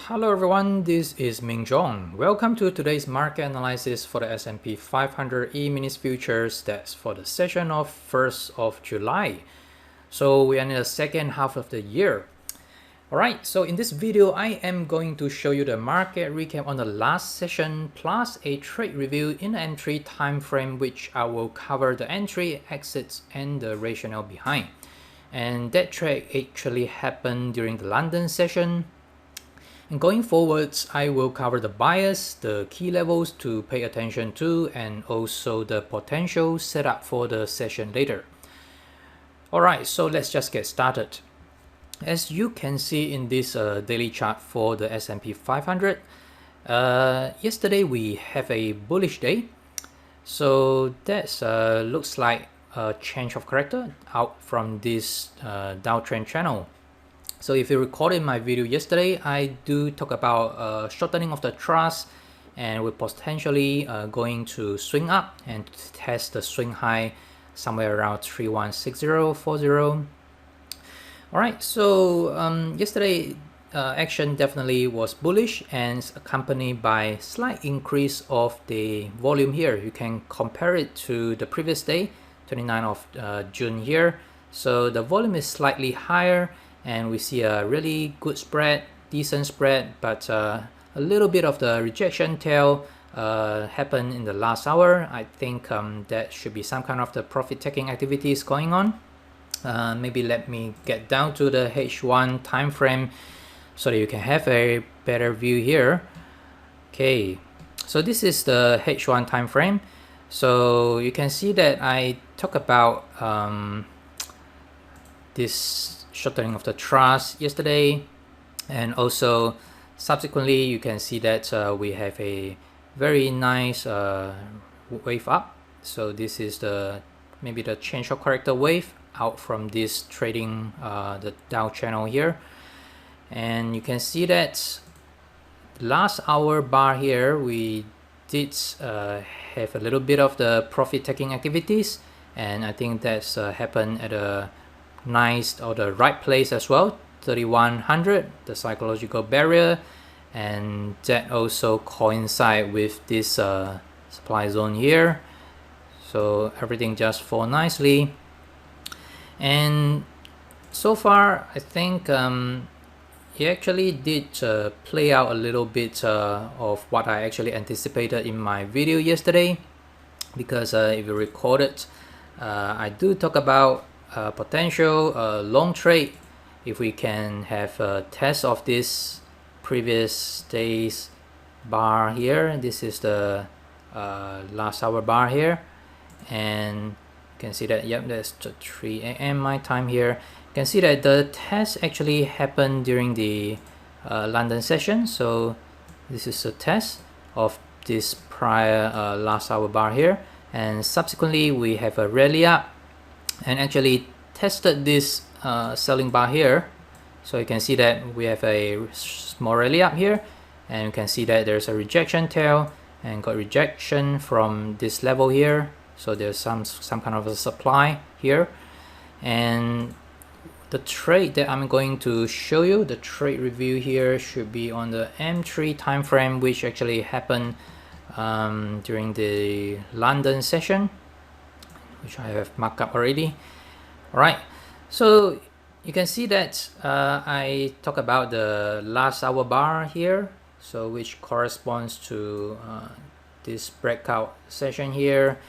Hello everyone, this is Ming Zhong. Welcome to today's market analysis for the S&P 500 E-minis futures. That's for the session of 1st of July. So we are in the second half of the year. Alright, so in this video, I am going to show you the market recap on the last session plus a trade review in the entry time frame, which I will cover the entry, exits, and the rationale behind. And that trade actually happened during the London session. And going forwards, I will cover the bias, the key levels to pay attention to, and also the potential setup for the session later. Alright, so let's just get started. As you can see in this daily chart for the S&P 500, yesterday we have a bullish day. So that looks like a change of character out from this downtrend channel. So if you recorded my video yesterday, I do talk about shortening of the truss, and we're potentially going to swing up and test the swing high somewhere around 316040. Alright, so yesterday action definitely was bullish and accompanied by slight increase of the volume here. You can compare it to the previous day, 29th of June here. So the volume is slightly higher, and we see a really good spread, decent spread, but a little bit of the rejection tail happened in the last hour. I think that should be some kind of the profit taking activities going on. Maybe let me get down to the H1 time frame so that you can have a better view here. Okay, so this is the H1 time frame. So you can see that I talk about this shortening of the truss yesterday, and also subsequently you can see that we have a very nice wave up. So this is the maybe the change of character wave out from this trading the Dow channel here, and you can see that last hour bar here we did have a little bit of the profit taking activities, and I think that's happened at a nice or the right place as well, 3100, the psychological barrier, and that also coincide with this supply zone here. So everything just fall nicely, and so far I think it actually did play out a little bit of what I actually anticipated in my video yesterday, because if you recorded, I do talk about potential long trade if we can have a test of this previous day's bar here. This is the last hour bar here, and you can see that, yep, that's 3 a.m. my time here. You can see that the test actually happened during the London session. So this is a test of this prior last hour bar here, and subsequently we have a rally up and actually tested this selling bar here. So you can see that we have a small rally up here, and you can see that there's a rejection tail and got rejection from this level here. So there's some kind of a supply here, and the trade that I'm going to show you, the trade review here, should be on the M3 time frame, which actually happened during the London session, which I have marked up already. Alright, so you can see that I talk about the last hour bar here, so which corresponds to this breakout session here,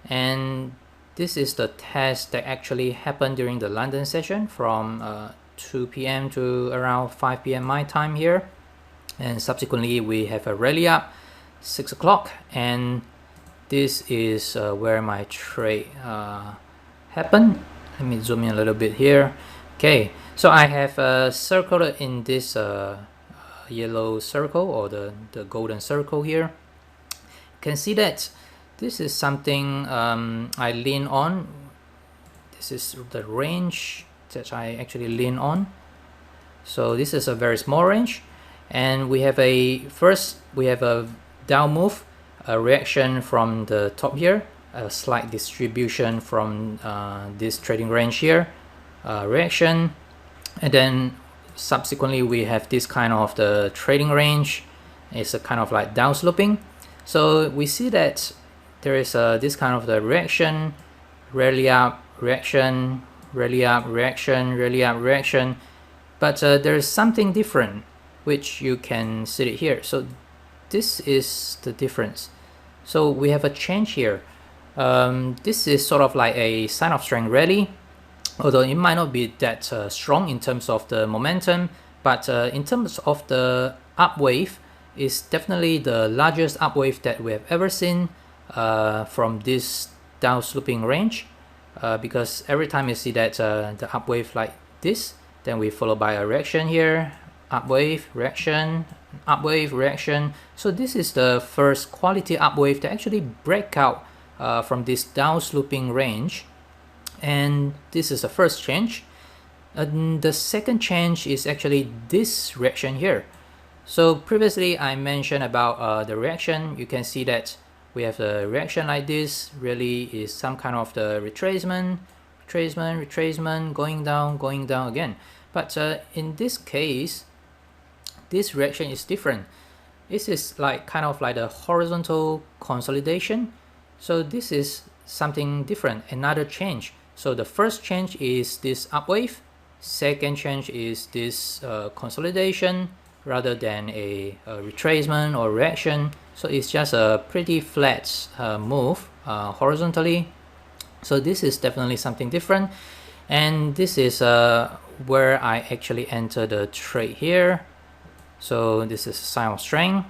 and this is the test that actually happened during the London session from 2 p.m. to around 5 p.m. my time here, and subsequently we have a rally up 6 o'clock, and this is where my trade happened. Let me zoom in a little bit here. Okay, so I have circled it in this yellow circle, or the golden circle here. You can see that this is something I lean on. This is the range that I actually lean on. So this is a very small range, and we have a down move, a reaction from the top here, a slight distribution from this trading range here, reaction, and then subsequently we have this kind of the trading range. It's a kind of like down sloping. So we see that there is this kind of the reaction, rally up, reaction, rally up, reaction, rally up, reaction. But there is something different, which you can see it here. So this is the difference. So we have a change here. This is sort of like a sign of strength rally, although it might not be that strong in terms of the momentum, but in terms of the up wave, it's definitely the largest up wave that we have ever seen from this down sloping range, because every time you see that the up wave like this, then we follow by a reaction here, up wave, reaction, up wave, reaction. So this is the first quality up wave that actually break out from this down sloping range, and this is the first change. The second change is actually this reaction here. So previously I mentioned about the reaction. You can see that we have a reaction like this, really is some kind of the retracement, retracement, going down again. But in this case, this reaction is different. This is like kind of like the horizontal consolidation. So this is something different, another change. So the first change is this up wave, second change is this consolidation rather than a retracement or reaction. So it's just a pretty flat move horizontally. So this is definitely something different, and this is where I actually enter the trade here. So this is a sign of strength,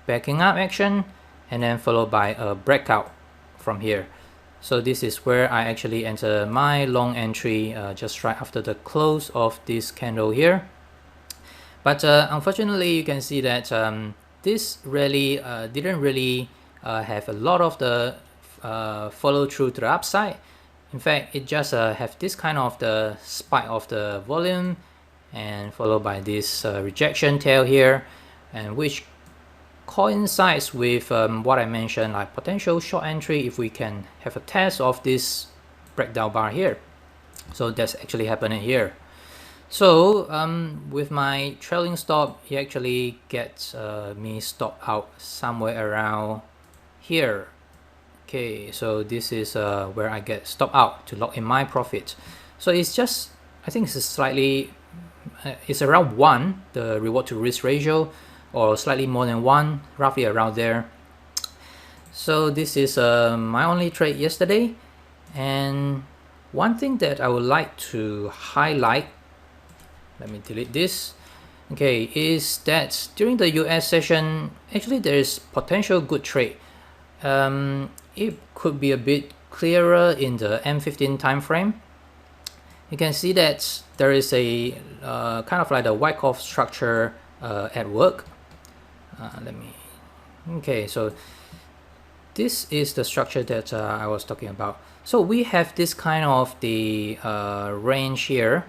backing up action, and then followed by a breakout from here. So this is where I actually enter my long entry just right after the close of this candle here. But unfortunately, you can see that this rally didn't really have a lot of the follow through to the upside. In fact, it just have this kind of the spike of the volume and followed by this rejection tail here, and which coincides with what I mentioned, like potential short entry if we can have a test of this breakdown bar here. So that's actually happening here. So with my trailing stop, it actually gets me stop out somewhere around here. Okay, so this is where I get stop out to lock in my profit. So it's just, I think it's slightly, it's around 1, the reward to risk ratio, or slightly more than 1, roughly around there. So this is my only trade yesterday. And one thing that I would like to highlight, let me delete this, okay, is that during the US session, actually there is potential good trade. It could be a bit clearer in the M15 time frame. You can see that there is a kind of like the Wyckoff structure at work. Okay, so this is the structure that I was talking about. So we have this kind of the range here.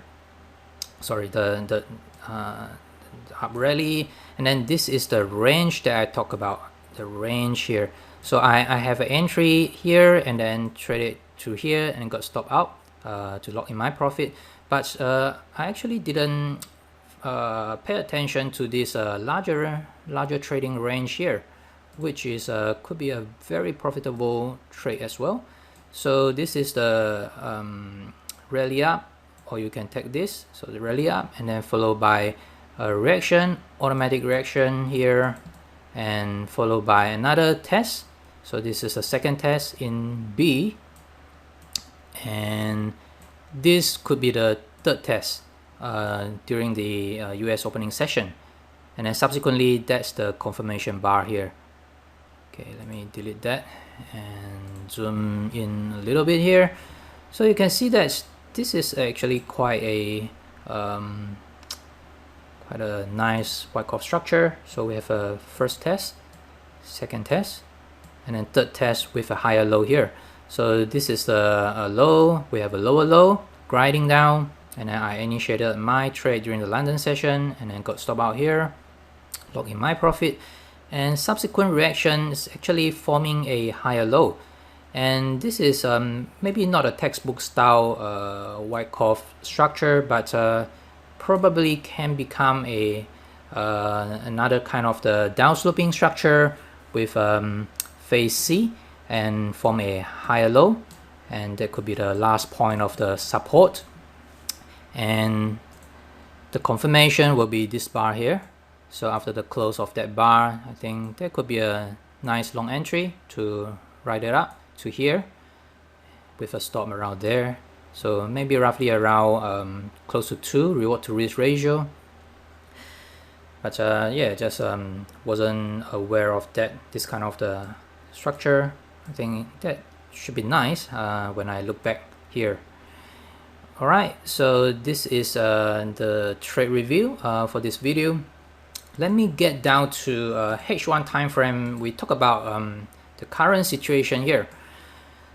Sorry, the up rally, and then this is the range that I talk about, the range here. So I have an entry here and then trade it to here and got stop out to lock in my profit. But I actually didn't pay attention to this larger trading range here, which is could be a very profitable trade as well. So this is the rally up, or you can take this, so the rally up and then followed by a reaction, automatic reaction here, and followed by another test. So this is a second test in B, and this could be the third test during the US opening session, and then subsequently that's the confirmation bar here. Okay, let me delete that and zoom in a little bit here. So you can see that this is actually quite a nice Wyckoff structure. So we have a first test, second test, and then third test with a higher low here. So this is the low, we have a lower low, grinding down, and then I initiated my trade during the London session and then got stop out here, lock in my profit, and subsequent reaction is actually forming a higher low. And this is maybe not a textbook style Wyckoff structure, but probably can become a another kind of the downsloping structure with phase C and form a higher low, and that could be the last point of the support, and the confirmation will be this bar here. So after the close of that bar, I think there could be a nice long entry to ride it up to here with a stop around there. So maybe roughly around close to 2 reward to risk ratio. But yeah, just wasn't aware of that, this kind of the structure. I think that should be nice when I look back here. Alright, so this is the trade review for this video. Let me get down to H1 time frame. We talk about the current situation here.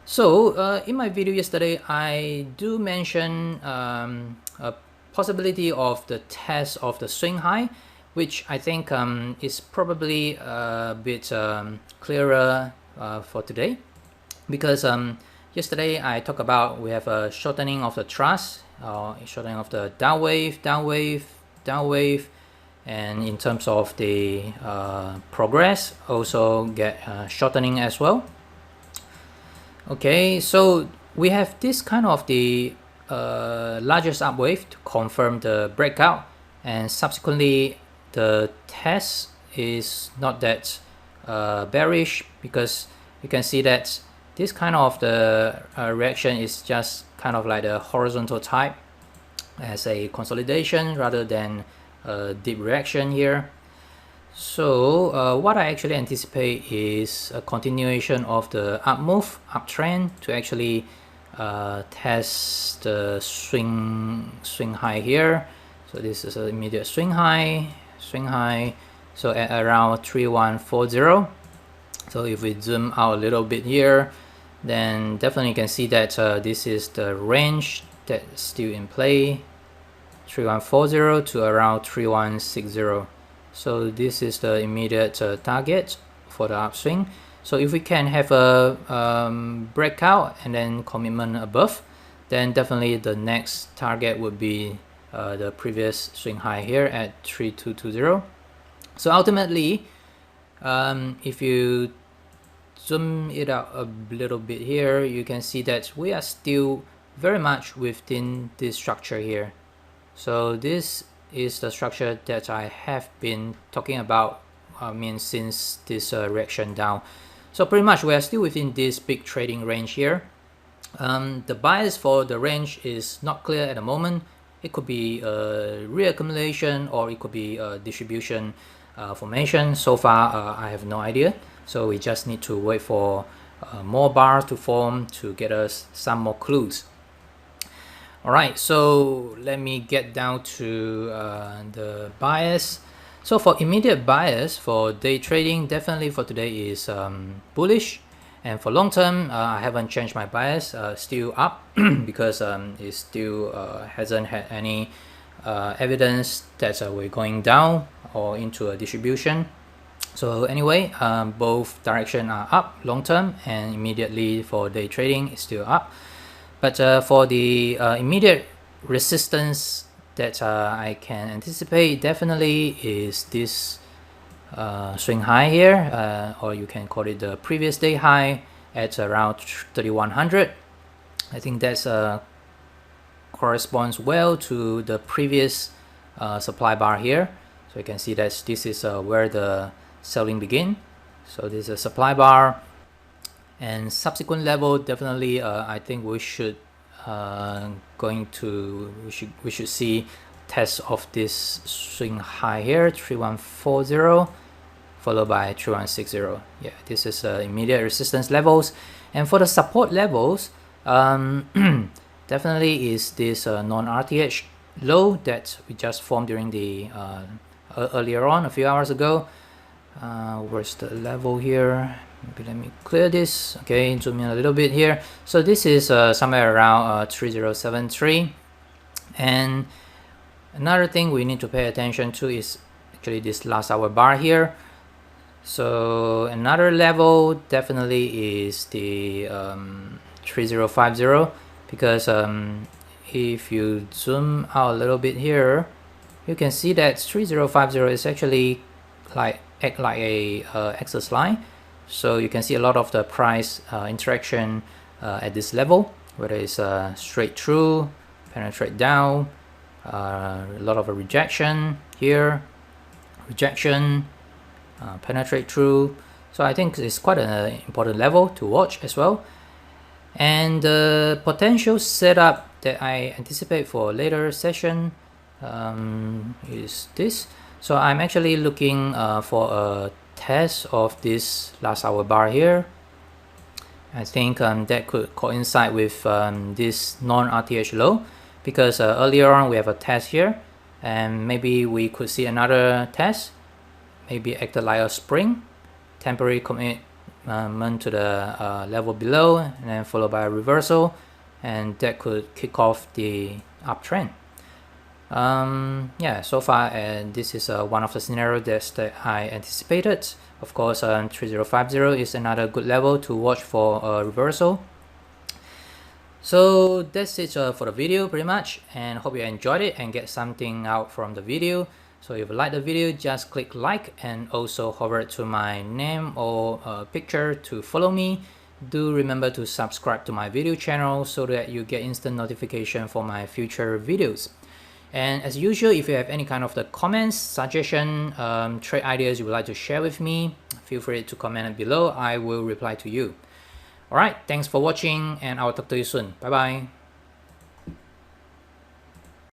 So in my video yesterday, I do mention a possibility of the test of the swing high, which I think is probably a bit clearer for today, because yesterday I talked about we have a shortening of the thrust, shortening of the down wave, down wave, down wave, and in terms of the progress, also get shortening as well. Okay, so we have this kind of the largest up wave to confirm the breakout, and subsequently the test is not that bearish, because you can see that this kind of the reaction is just kind of like the horizontal type as a consolidation rather than a deep reaction here. So what I actually anticipate is a continuation of the up move, uptrend, to actually test the swing high here. So this is an immediate swing high. So at around 3140. So if we zoom out a little bit here, then definitely you can see that this is the range that's still in play, 3140 to around 3160. So this is the immediate target for the upswing. So if we can have a breakout and then commitment above, then definitely the next target would be the previous swing high here at 3220. So ultimately, if you zoom it out a little bit here, you can see that we are still very much within this structure here. So this is the structure that I have been talking about, since this reaction down. So pretty much we are still within this big trading range here. The bias for the range is not clear at the moment. It could be a reaccumulation, or it could be a distribution formation. So far I have no idea, so we just need to wait for more bars to form to get us some more clues. Alright, so let me get down to the bias. So for immediate bias for day trading, definitely for today is bullish, and for long term I haven't changed my bias, still up because it still hasn't had any evidence that we're going down or into a distribution. So anyway, both direction are up long term, and immediately for day trading it's still up. But for the immediate resistance that I can anticipate definitely is this swing high here, or you can call it the previous day high at around 3100. I think that's corresponds well to the previous supply bar here. So you can see that this is where the selling begin. So this is a supply bar, and subsequent level definitely I think we should we should see test of this swing high here, 3140, followed by 3160. Yeah, this is immediate resistance levels. And for the support levels, definitely is this non-RTH low that we just formed during the earlier on, a few hours ago. Where's the level here? Maybe let me clear this. Okay, zoom in a little bit here. So this is somewhere around 3073. And another thing we need to pay attention to is actually this last hour bar here. So another level definitely is the 3050, because if you zoom out a little bit here, you can see that 3050 is actually act like a axis line. So you can see a lot of the price interaction at this level, whether it's straight through, penetrate down, a lot of a rejection here, rejection, penetrate through. So I think it's quite an important level to watch as well. And the potential setup that I anticipate for a later session is this. So I'm actually looking for a test of this last hour bar here. I think that could coincide with this non-RTH low, because earlier on we have a test here, and maybe we could see another test, maybe acted like a spring, temporary commitment to the level below, and then followed by a reversal, and that could kick off the uptrend. Yeah, so far this is one of the scenarios that I anticipated. Of course, 3050 is another good level to watch for a reversal. So that's it for the video pretty much, and hope you enjoyed it and get something out from the video. So if you like the video, just click like and also hover to my name or picture to follow me. Do remember to subscribe to my video channel so that you get instant notification for my future videos. And as usual, if you have any kind of the comments, suggestion, trade ideas you would like to share with me, feel free to comment below. I will reply to you. Alright, thanks for watching, and I will talk to you soon. Bye bye.